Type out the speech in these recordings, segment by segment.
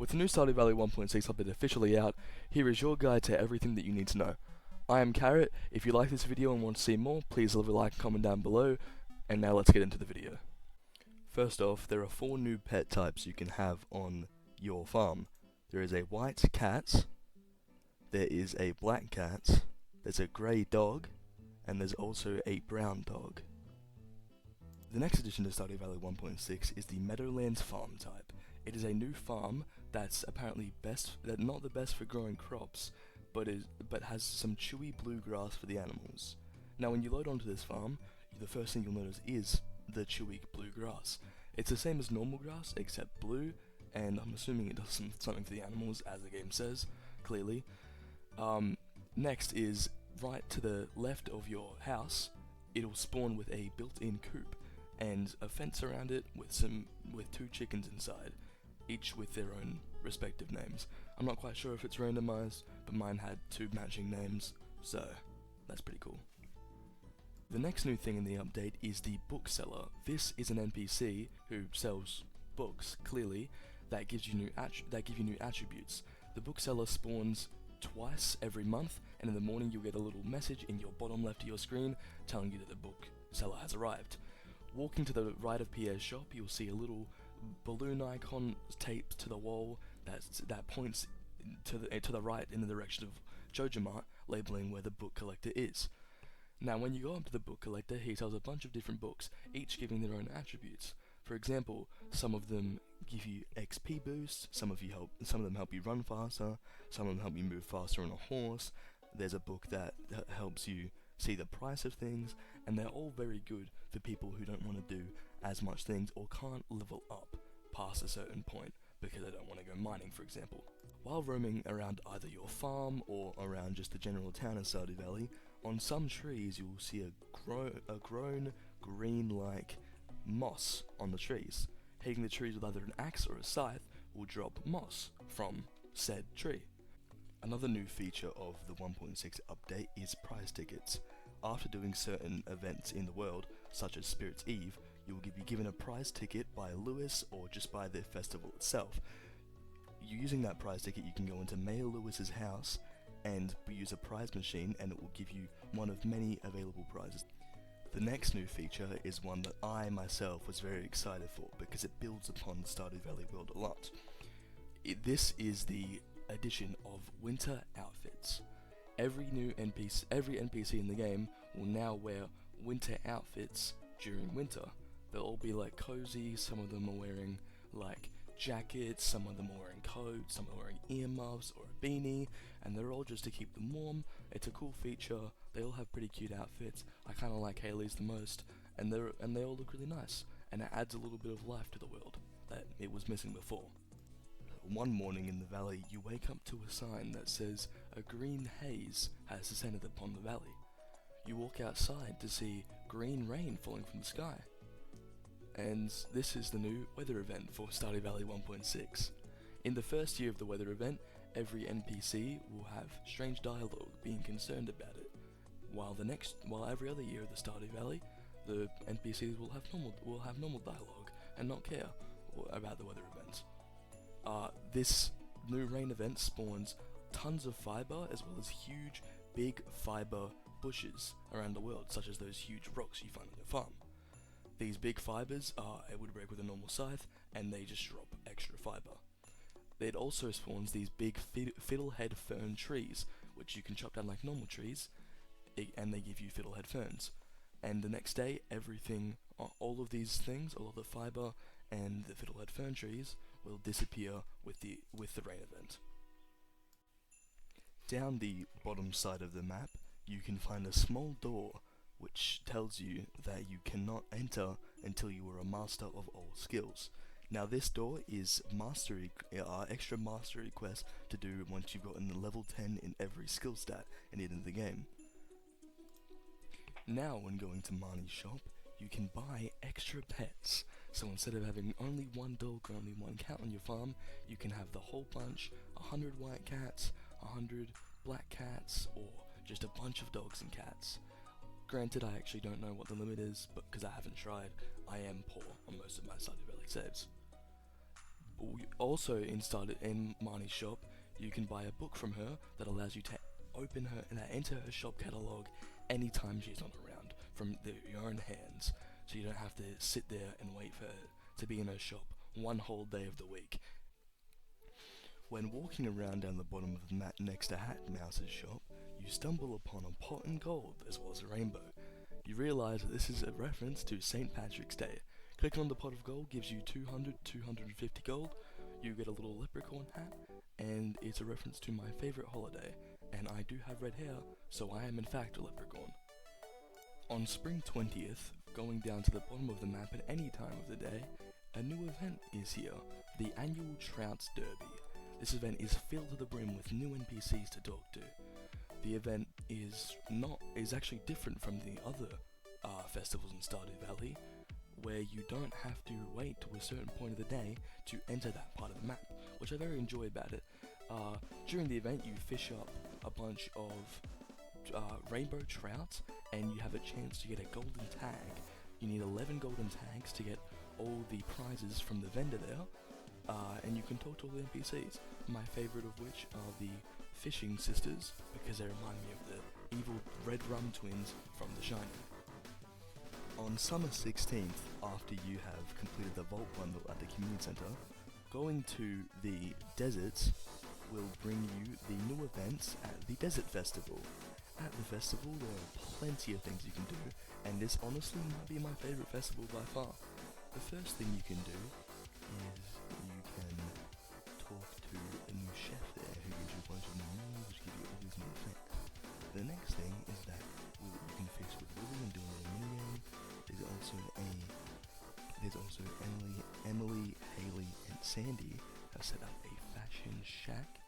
With the new Stardew Valley 1.6 update officially out, here is your guide to everything that you need to know. I am Carrot. If you like this video and want to see more, please leave a like and comment down below, and now let's get into the video. First off, there are 4 new pet types you can have on your farm. There is a white cat, there is a black cat, there's a grey dog, and there's also a brown dog. The next addition to Stardew Valley 1.6 is the Meadowlands farm type. It is a new farm that's apparently not the best for growing crops, but has some chewy blue grass for the animals. Now when you load onto this farm, the first thing you'll notice is the chewy blue grass. It's the same as normal grass, except blue, and I'm assuming it does something for the animals, as the game says, clearly. Next is, right to the left of your house, it'll spawn with a built-in coop, and a fence around it with 2 chickens inside, each with their own respective names. I'm not quite sure if it's randomized, but mine had 2 matching names, so that's pretty cool. The next new thing in the update is the bookseller. This is an NPC who sells books, clearly, that gives you new attributes. The bookseller spawns twice every month, and in the morning you'll get a little message in your bottom left of your screen telling you that the bookseller has arrived. Walking to the right of Pierre's shop, you'll see a little balloon icon taped to the wall that points to the right in the direction of Jojamart, labeling where the book collector is. Now when you go up to the book collector, he sells a bunch of different books, each giving their own attributes. For example, some of them give you XP boosts, some of them help you run faster, some of them help you move faster on a horse. There's a book that helps you see the price of things, and they're all very good for people who don't want to do as much things or can't level up past a certain point because they don't want to go mining, for example. While roaming around either your farm or around just the general town of Stardew Valley, on some trees you will see a grown green-like moss on the trees. Hitting the trees with either an axe or a scythe will drop moss from said tree. Another new feature of the 1.6 update is prize tickets. After doing certain events in the world, such as Spirit's Eve, you will be given a prize ticket by Lewis or just by the festival itself. Using that prize ticket, you can go into Mayor Lewis's house and use a prize machine, and it will give you one of many available prizes. The next new feature is one that I myself was very excited for because it builds upon the Stardew Valley world a lot. This is the addition of winter outfits. Every NPC in the game will now wear winter outfits during winter. They'll all be like cozy, some of them are wearing like jackets, some of them are wearing coats, some are wearing earmuffs or a beanie, and they're all just to keep them warm. It's a cool feature. They all have pretty cute outfits. I kinda like Haley's the most, and they all look really nice, and it adds a little bit of life to the world that it was missing before. One morning in the valley, you wake up to a sign that says, "A green haze has descended upon the valley." You walk outside to see green rain falling from the sky. And this is the new weather event for Stardew Valley 1.6. In the first year of the weather event, every NPC will have strange dialogue being concerned about it, while every other year of the Stardew Valley, the NPCs will have normal dialogue and not care about the weather events. This new rain event spawns tons of fiber as well as huge, big fiber bushes around the world, such as those huge rocks you find on your farm. These big fibers are able to break with a normal scythe, and they just drop extra fiber. It also spawns these big fiddlehead fern trees, which you can chop down like normal trees, and they give you fiddlehead ferns. And the next day, all of these things, all of the fiber and the fiddlehead fern trees, will disappear with the rain event. Down the bottom side of the map, you can find a small door which tells you that you cannot enter until you are a master of all skills. Now this door is extra mastery quest to do once you've gotten level 10 in every skill stat in the end of the game. Now when going to Marnie's shop, you can buy extra pets. So instead of having only 1 dog or only 1 cat on your farm, you can have the whole bunch, 100 white cats, 100 black cats, or just a bunch of dogs and cats. Granted, I actually don't know what the limit is, but because I haven't tried, I am poor on most of my Stardew Valley saves. Also in Marnie's shop, you can buy a book from her that allows you to enter her shop catalog anytime she's not around from your own hands, so you don't have to sit there and wait for her to be in her shop one whole day of the week. When walking around down the bottom of the mat next to Hat Mouse's shop, you stumble upon a pot and gold as well as a rainbow. You realise that this is a reference to St. Patrick's Day. Clicking on the pot of gold gives you 250 gold, you get a little leprechaun hat, and it's a reference to my favourite holiday, and I do have red hair, so I am in fact a leprechaun. On spring 20th, going down to the bottom of the map at any time of the day, a new event is here, the annual Trouts Derby. This event is filled to the brim with new NPCs to talk to. The event is actually different from the other festivals in Stardew Valley, where you don't have to wait to a certain point of the day to enter that part of the map, which I very enjoy about it. During the event, you fish up a bunch of rainbow trouts, and you have a chance to get a golden tag. You need 11 golden tags to get all the prizes from the vendor there, and you can talk to all the NPCs, my favourite of which are the fishing sisters, because they remind me of the evil red rum twins from The Shining. On summer 16th, after you have completed the Vault Bundle at the Community Centre, going to the deserts will bring you the new events at the Desert Festival. At the festival, there are plenty of things you can do, and this honestly might be my favourite festival by far. The first thing you can do is you can talk to a new chef there who gives you a bunch of new meals, which give you all these new effects. The next thing is that you can fish with Willy and do a little minigame. There's also Emily, Haley, and Sandy have set up a fashion shack,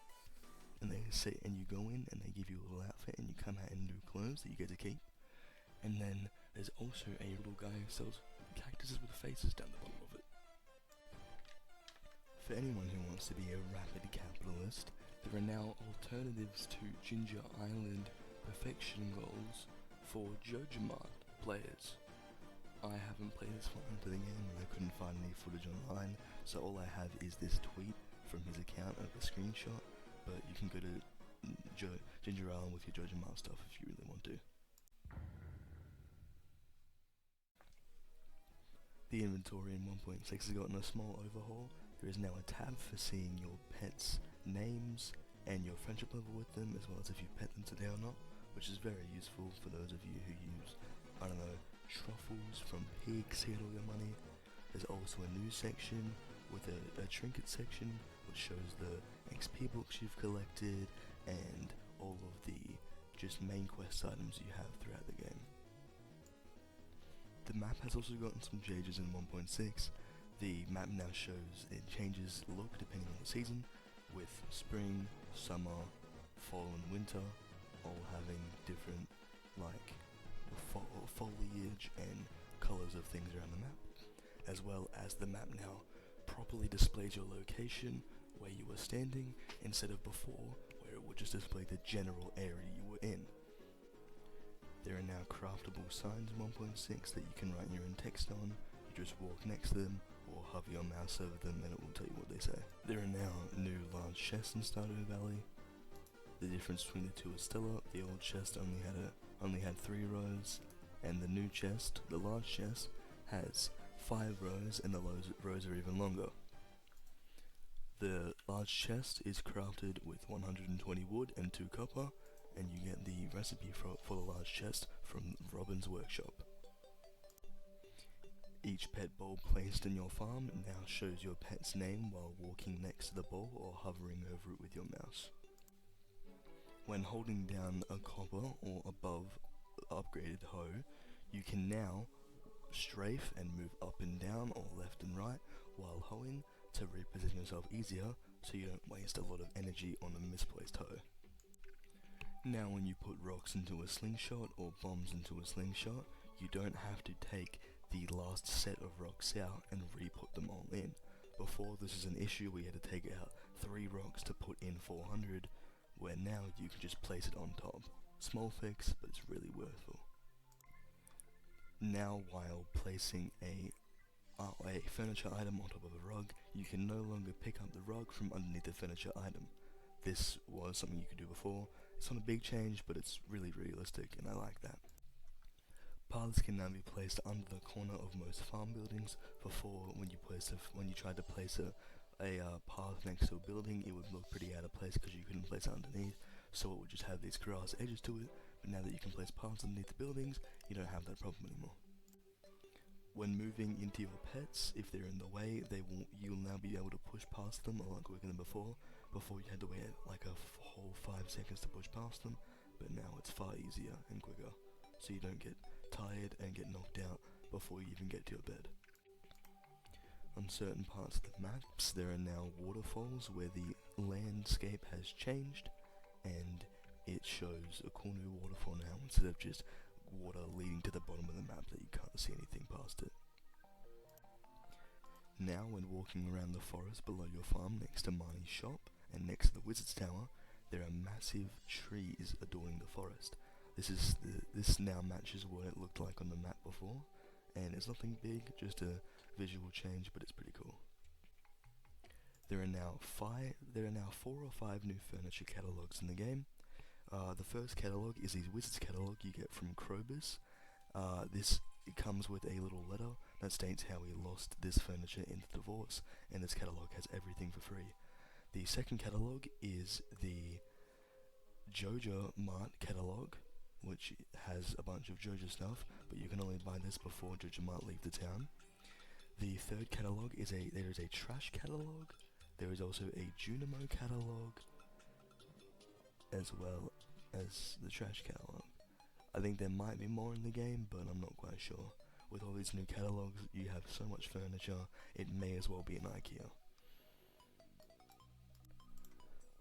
and you go in and they give you a little outfit, and you come out in new clothes that you get to keep. And then there's also a little guy who sells cactuses with faces down the bottom of it. For anyone who wants to be a rapid capitalist, there are now alternatives to Ginger Island perfection goals for JojaMart players. I haven't played this far into the game and I couldn't find any footage online, so all I have is this tweet from his account of a screenshot, but you can go to Ginger Island with your JojaMart stuff if you really want to. The inventory in 1.6 has gotten a small overhaul. There is now a tab for seeing your pets' names and your friendship level with them, as well as if you pet them today or not, which is very useful for those of you who use, I don't know, truffles from pigs to get all your money. There's also a news section with a trinket section, which shows the XP books you've collected and all of the just main quest items you have throughout the game. The map has also gotten some changes in 1.6. The map now it changes look depending on the season, with spring, summer, fall and winter all having different foliage and colours of things around the map, as well as the map now properly displays your location where you were standing instead of before where it would just display the general area you were in. There are now craftable signs in 1.6 that you can write your own text on. You just walk next to them or hover your mouse over them and it will tell you what they say. There are now new large chests in Stardew Valley. The difference between the two is still up. The old chest only had 3 rows, and the new chest, the large chest, has 5 rows, and the rows are even longer. The large chest is crafted with 120 wood and 2 copper, and you get the recipe for the large chest from Robin's workshop. Each pet bowl placed in your farm now shows your pet's name while walking next to the bowl or hovering over it with your mouse. When holding down a copper or above upgraded hoe, you can now strafe and move up and down or left and right while hoeing to reposition yourself easier so you don't waste a lot of energy on a misplaced hoe. Now when you put rocks into a slingshot or bombs into a slingshot, you don't have to take the last set of rocks out and re-put them all in. Before, this is an issue where you had to take out 3 rocks to put in 400, where now you can just place it on top. Small fix, but it's really worthwhile. Now while placing a a furniture item on top of a rug, you can no longer pick up the rug from underneath the furniture item. This was something you could do before. It's not a big change, but it's really realistic, and I like that. Paths can now be placed under the corner of most farm buildings. Before, when you tried to place a path next to a building, it would look pretty out of place because you couldn't place it underneath, so it would just have these grass edges to it. But now that you can place paths underneath the buildings, you don't have that problem anymore. When moving into your pets, if they're in the way, you'll now be able to push past them a lot quicker than before. Before you had to wait like a whole 5 seconds to push past them, but now it's far easier and quicker, so you don't get tired and get knocked out before you even get to your bed. On certain parts of the maps, there are now waterfalls where the landscape has changed, and it shows a cool new waterfall now instead of just water leading to the bottom of the map that you can't see anything past it. Now when walking around the forest below your farm next to Marnie's shop and next to the Wizard's Tower, there are massive trees adorning the forest. This now matches what it looked like on the map before, and it's nothing big, just a visual change, but it's pretty cool. There are now 4 or 5 new furniture catalogs in the game. The first catalog is the Wizard's catalog you get from Krobus. It comes with a little letter that states how he lost this furniture in the divorce, and this catalog has everything for free. The second catalog is the Jojo Mart catalog, which has a bunch of Jojo stuff, but you can only buy this before Jojo Mart leave the town. The third catalog is there is a trash catalog. There is also a Junimo catalog, as well as the trash catalog. I think there might be more in the game, but I'm not quite sure. With all these new catalogs, you have so much furniture, it may as well be an IKEA.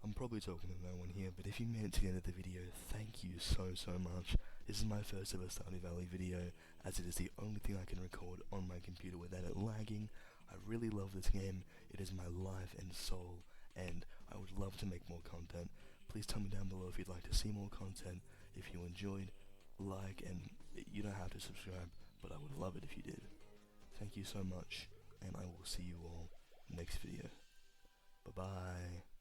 I'm probably talking to no one here, but if you made it to the end of the video, thank you so much. This is my first ever Stardew Valley video, as it is the only thing I can record on my computer without it lagging. I really love this game, it is my life and soul, and I would love to make more content. Please tell me down below if you'd like to see more content. If you enjoyed, like, and you don't have to subscribe, but I would love it if you did. Thank you so much, and I will see you all next video. Bye bye.